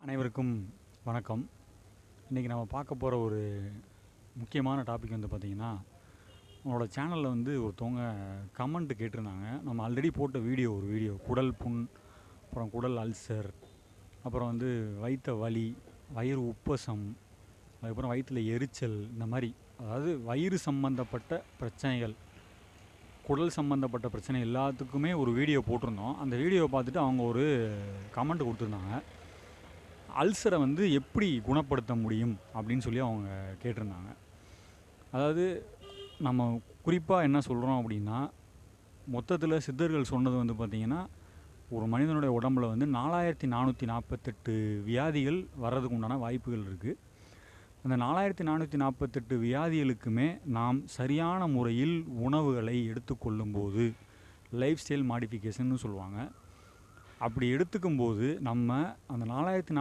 அனைவருக்கும் வணக்கம். இன்றைக்கி நம்ம பார்க்க போகிற ஒரு முக்கியமான டாபிக் வந்து பார்த்திங்கன்னா, உங்களோட சேனலில் வந்து ஒருத்தவங்க கமெண்ட் கேட்டிருந்தாங்க. நம்ம ஆல்ரெடி போட்ட ஒரு வீடியோ குடல் புண், அப்புறம் குடல் அல்சர், அப்புறம் வந்து வயிற்று வலி, வயிறு உப்பசம், அதுக்கப்புறம் வயிற்றில் எரிச்சல், இந்த மாதிரி அதாவது வயிறு சம்பந்தப்பட்ட பிரச்சனைகள், குடல் சம்பந்தப்பட்ட பிரச்சனை எல்லாத்துக்குமே ஒரு வீடியோ போட்டிருந்தோம். அந்த வீடியோவை பார்த்துட்டு அவங்க ஒரு கமெண்ட் கொடுத்துருந்தாங்க. அல்சரை வந்து எப்படி குணப்படுத்த முடியும் அப்படின்னு சொல்லி அவங்க கேட்டிருந்தாங்க. அதாவது நம்ம குறிப்பாக என்ன சொல்கிறோம் அப்படின்னா, மொத்தத்தில் சித்தர்கள் சொன்னது வந்து பார்த்திங்கன்னா, ஒரு மனிதனுடைய உடம்பில் வந்து 4448 வியாதிகள் வர்றதுக்கு உண்டான வாய்ப்புகள் இருக்குது. அந்த 4448 வியாதிகளுக்குமே நாம் சரியான முறையில் உணவுகளை எடுத்துக்கொள்ளும்போது, லைஃப் ஸ்டைல் மாடிஃபிகேஷன்னு சொல்லுவாங்க, அப்படி எடுத்துக்கும்போது நம்ம அந்த 4448